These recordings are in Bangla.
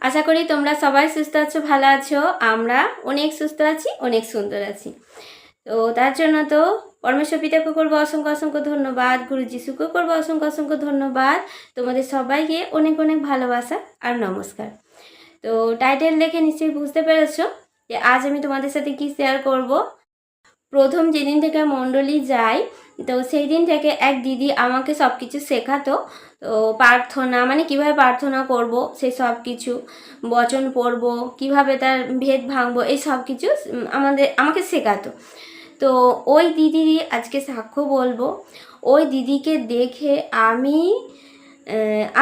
আশা করি তোমরা সবাই সুস্থ আছো, ভালো আছো। আমরা অনেক সুস্থ আছি, অনেক সুন্দর আছি। তো তার জন্য তো পরমেশ্বর পিতাকে করবো অসংখ্য অসংখ্য ধন্যবাদ, গুরু যিশুকে করবো অসংখ্য অসংখ্য ধন্যবাদ। তোমাদের সবাইকে অনেক অনেক ভালোবাসা আর নমস্কার। তো টাইটেল দেখে নিশ্চয়ই বুঝতে পেরেছো যে আজ আমি তোমাদের সাথে কি শেয়ার করব। প্রথম যেদিন থেকে মণ্ডলী যাই, তো সেই দিন থেকে এক দিদি আমাকে সব কিছু শেখাতো। তো প্রার্থনা মানে কিভাবে প্রার্থনা করব, সেই সব কিছু বচন পড়ব, কিভাবে তার ভেদ ভাঙবো, এই সব কিছু আমাকে শেখাতো। তো ওই দিদি আজকে সাক্ষ্য বলবো। ওই দিদিকে দেখে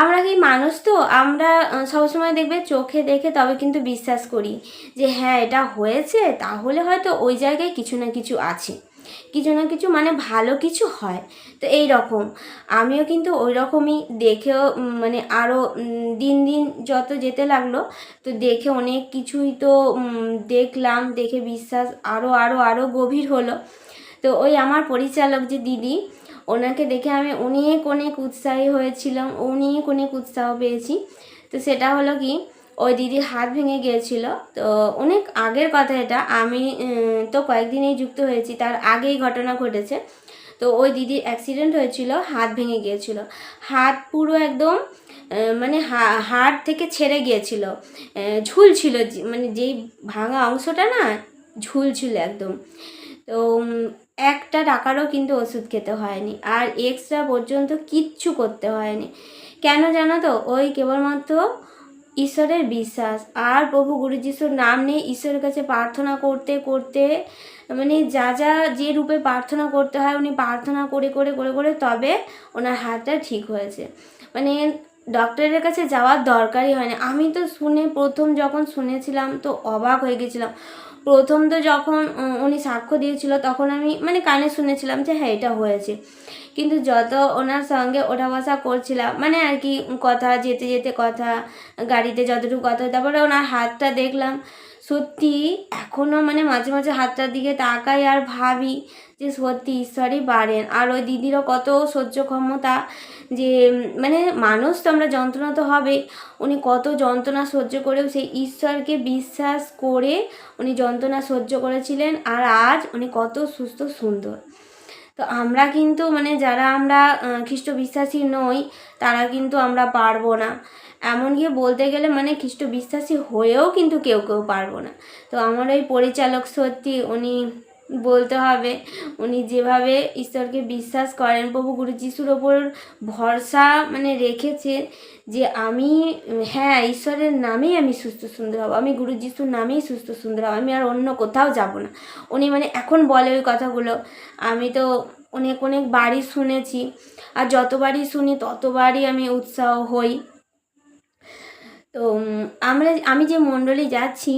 আমরা কি মানুষ, তো আমরা সবসময় দেখবে চোখে দেখে তবে কিন্তু বিশ্বাস করি যে হ্যাঁ এটা হয়েছে, তাহলে হয়তো ওই জায়গায় কিছু না কিছু আছে, কিছু না কিছু মানে ভালো কিছু হয়। তো এই রকম আমিও কিন্তু ওই রকমই দেখেও মানে আরও দিন দিন যত যেতে লাগলো, তো দেখে অনেক কিছুই তো দেখলাম, দেখে বিশ্বাস আরও আরও আরও গভীর হলো। তো ওই আমার পরিচালক যে দিদি, ওনাকে দেখে আমি অনেক অনেক উৎসাহী হয়েছিলাম, অনেক অনেক উৎসাহ পেয়েছি। তো সেটা হলো কি, ওই দিদির হাত ভেঙে গিয়েছিল। তো অনেক আগের কথা এটা, আমি তো কয়েকদিনেই যুক্ত হয়েছি, তার আগেই ঘটনা ঘটেছে। তো ওই দিদির অ্যাক্সিডেন্ট হয়েছিল, হাত ভেঙে গিয়েছিল, হাত পুরো একদম মানে হাড় থেকে ছেড়ে গিয়েছিল, ঝুলছিল, মানে যেই ভাঙা অংশটা না ঝুলছিল একদম। তো একটা টাকারও কিন্তু ওষুধ খেতে হয়নি, আর এক্সট্রা পর্যন্ত কিচ্ছু করতে হয়নি। কেন জানো তো? ওই কেবলমাত্র ঈশ্বরের বিশ্বাস আর প্রভু গুরু যিশুর নাম নিয়ে ঈশ্বরের কাছে প্রার্থনা করতে করতে, মানে যা যা যে রূপে প্রার্থনা করতে হয় উনি প্রার্থনা করে করে করে করে তবে ওনার হাতটা ঠিক হয়েছে। মানে ডক্টরের কাছে যাওয়ার দরকারই হয় না। আমি তো প্রথম যখন শুনেছিলাম তো অবাক হয়ে গেছিলাম। প্রথম তো যখন উনি সাক্ষ্য দিয়েছিল তখন আমি মানে কানে শুনেছিলাম যে হ্যাঁ এটা হয়েছে, কিন্তু যত ওনার সঙ্গে ওঠা বসা করছিলাম মানে আর কি কথা যেতে যেতে কথা, গাড়িতে যতটুকু কথা, তারপরে ওনার হাতটা দেখলাম, সত্যি এখনও মানে মাঝে মাঝে হাতটার দিকে তাকাই আর ভাবি যে সত্যি ঈশ্বরই পারেন। আর ওই দিদিরও কত সহ্য ক্ষমতা, যে মানে মানুষ তো আমরা যন্ত্রণা তো হবে, উনি কত যন্ত্রণা সহ্য করেও সেই ঈশ্বরকে বিশ্বাস করে উনি যন্ত্রণা সহ্য করেছিলেন, আর আজ উনি কত সুস্থ সুন্দর। তো আমরা কিন্তু মানে যারা আমরা খ্রিস্ট বিশ্বাসী নই, তারা কিন্তু আমরা পারবো না। এমনকি বলতে গেলে মানে খ্রিস্ট বিশ্বাসী হয়েও কিন্তু কেউ কেউ পারবো না। তো আমার ওই পরিচালক সত্যি উনি বলতে হবে, উনি যেভাবে ঈশ্বরকে বিশ্বাস করেন, প্রভু গুরু যিশুর ওপর ভরসা মানে রেখেছে যে আমি হ্যাঁ ঈশ্বরের নামেই আমি সুস্থ সুন্দর হব, আমি গুরু যিশুর নামেই সুস্থ সুন্দর হব, আমি আর অন্য কোথাও যাব না। উনি মানে এখন বলে ওই কথাগুলো, আমি তো অনেক অনেক বারই শুনেছি, আর যতবারই শুনি ততবারই আমি উৎসাহ হই। তো আমি যে মণ্ডলী যাচ্ছি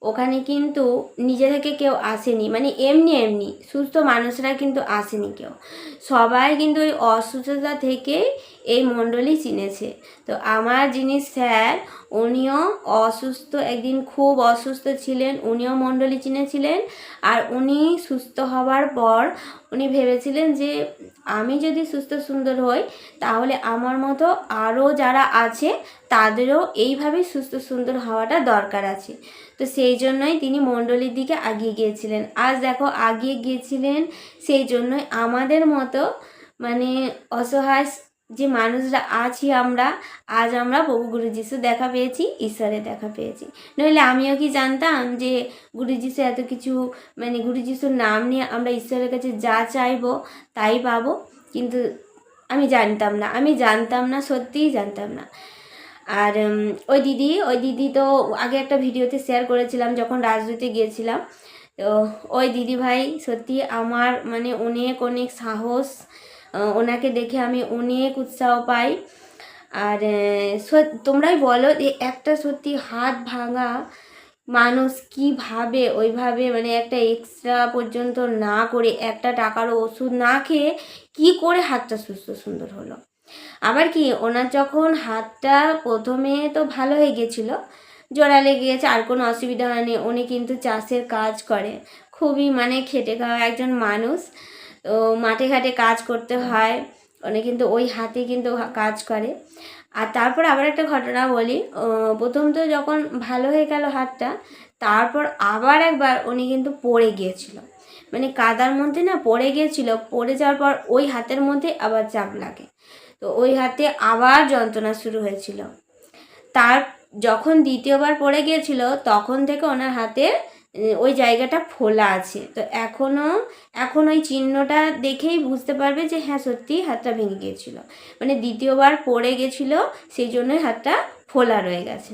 ওখানে কিন্তু নিজে থেকে কেউ আসেনি, মানে এমনি এমনি সুস্থ মানুষরা কিন্তু আসেনি কেউ, সবাই কিন্তু ওই অসুস্থতা থেকে এই মণ্ডলী চিনেছে। তো আমার যিনি স্যার, উনিও অসুস্থ, একদিন খুব অসুস্থ ছিলেন, উনিও মণ্ডলী চিনেছিলেন। আর উনি সুস্থ হবার পর উনি ভেবেছিলেন যে আমি যদি সুস্থ সুন্দর হই তাহলে আমার মতো আরও যারা আছে তাদেরও এইভাবেই সুস্থ সুন্দর হওয়াটা দরকার আছে। তো সেই জন্যই তিনি মণ্ডলীর দিকে আগিয়ে গিয়েছিলেন। আজ দেখো আগিয়ে গিয়েছিলেন, সেই জন্যই আমাদের মতো মানে অসহায় যে মানুষরা আছি আমরা, আজ আমরা প্রভু গুরু যিশু দেখা পেয়েছি, ঈশ্বরের দেখা পেয়েছি। নইলে আমিও কি জানতাম যে গুরু যিশু এত কিছু, মানে গুরু যিশুর নাম নিয়ে আমরা ঈশ্বরের কাছে যা চাইবো তাই পাবো? কিন্তু আমি জানতাম না, সত্যিই জানতাম না। আর ওই দিদি তো আগে একটা ভিডিওতে শেয়ার করেছিলাম যখন রাজদূতে গিয়েছিলাম। তো ওই দিদি ভাই সত্যি আমার মানে অনেক অনেক সাহস, ওনাকে দেখে আমি অনেক উৎসাহ পাই। আর তোমরাই বলো যে একটা সত্যি হাত ভাঙা মানুষ কীভাবে ওইভাবে মানে একটা এক্সট্রা পর্যন্ত না করে, একটা টাকারও ওষুধ না খেয়ে কি করে হাতটা সুস্থ সুন্দর হলো। আবার কি ওনার যখন হাতটা প্রথমে তো ভালো হয়ে গেছিলো, জোড়া লেগে গেছে, আর কোনো অসুবিধা হয়নি। উনি কিন্তু চাষের কাজ করে, খুবই মানে খেটে খাওয়া একজন মানুষ। তো মাঠে ঘাটে কাজ করতে হয়, উনি কিন্তু ওই হাতে কিন্তু কাজ করে। আর তারপর আবার একটা ঘটনা বলি, প্রথম তো যখন ভালো হয়ে গেল হাতটা, তারপর আবার একবার উনি কিন্তু পড়ে গিয়েছিল, মানে কাদার মধ্যে না পড়ে গিয়েছিল, পড়ে যাওয়ার পর ওই হাতের মধ্যে আবার চাপ লাগে, তো ওই হাতে আবার যন্ত্রণা শুরু হয়েছিল। তার যখন দ্বিতীয়বার পড়ে গিয়েছিল তখন থেকে ওনার হাতে ওই জায়গাটা ফোলা আছে, তো এখন ওই চিহ্নটা দেখেই বুঝতে পারবে যে হ্যাঁ সত্যিই হাতটা ভেঙে গিয়েছিল, মানে দ্বিতীয়বার পড়ে গেছিল সেই জন্যই হাতটা ফোলা রয়ে গেছে।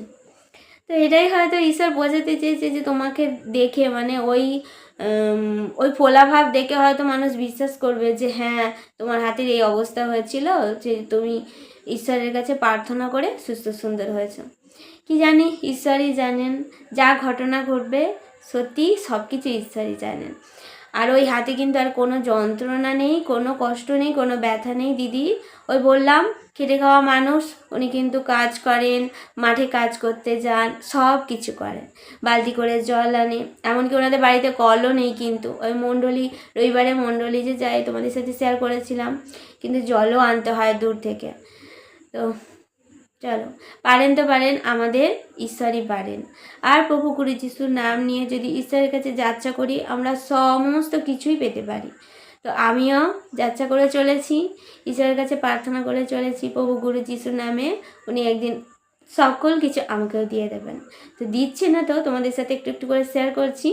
তো এটাই হয়তো ঈশ্বর বোঝাতে চেয়েছে যে তোমাকে দেখে, মানে ওই ফোলা ভাব দেখে হয়তো মানুষ বিশ্বাস করবে যে হ্যাঁ তোমার হাতের এই অবস্থা হয়েছিল, যে তুমি ঈশ্বরের কাছে প্রার্থনা করে সুস্থ সুন্দর হয়েছে। কি জানি, ঈশ্বরই জানেন যা ঘটনা ঘটবে, সত্যি সব কিছু ঈশ্বরই জানেন। আর ওই হাতে কিন্তু আর কোনো যন্ত্রণা নেই, কোনো কষ্ট নেই, কোনো ব্যথা নেই দিদি। ওই বললাম খেটে খাওয়া মানুষ, উনি কিন্তু কাজ করেন, মাঠে কাজ করতে যান, সব কিছু করেন, বালতি করে জল আনে, এমনকি ওনাদের বাড়িতে কলও নেই, কিন্তু ওই মণ্ডলী, রবিবারে মণ্ডলী যে যায় তোমাদের সাথে শেয়ার করেছিলাম, কিন্তু জলও আনতে হয় দূর থেকে। তো চলো, পারেন তো পারেন, আমাদের ঈশ্বরই পারেন। আর প্রভু কুড়ি যিশুর নাম নিয়ে যদি ঈশ্বরের কাছে যাত্রা করি, আমরা সমস্ত কিছুই পেতে পারি। তো আমিও যাত্রা করে চলেছি, ঈশ্বরের কাছে প্রার্থনা করে চলেছি প্রভু গুরু যিশুর নামে, উনি একদিন সকল কিছু আমাকেও দিয়ে দেবেন। তো দিচ্ছে না, তো তোমাদের সাথে একটু একটু করে শেয়ার করছি।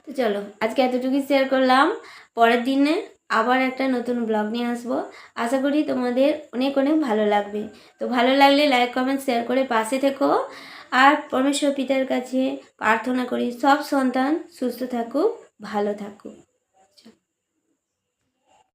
তো চলো, আজকে এতটুকুই শেয়ার করলাম, পরের দিনে আবার একটা নতুন ব্লগ নিয়ে আসবো। আশা করি তোমাদের অনেক অনেক ভালো লাগবে। তো ভালো লাগলে লাইক কমেন্ট শেয়ার করে পাশে থেকো। আর পরমেশ্বর পিতার কাছে প্রার্থনা করি সব সন্তান সুস্থ থাকুক, ভালো থাকুক।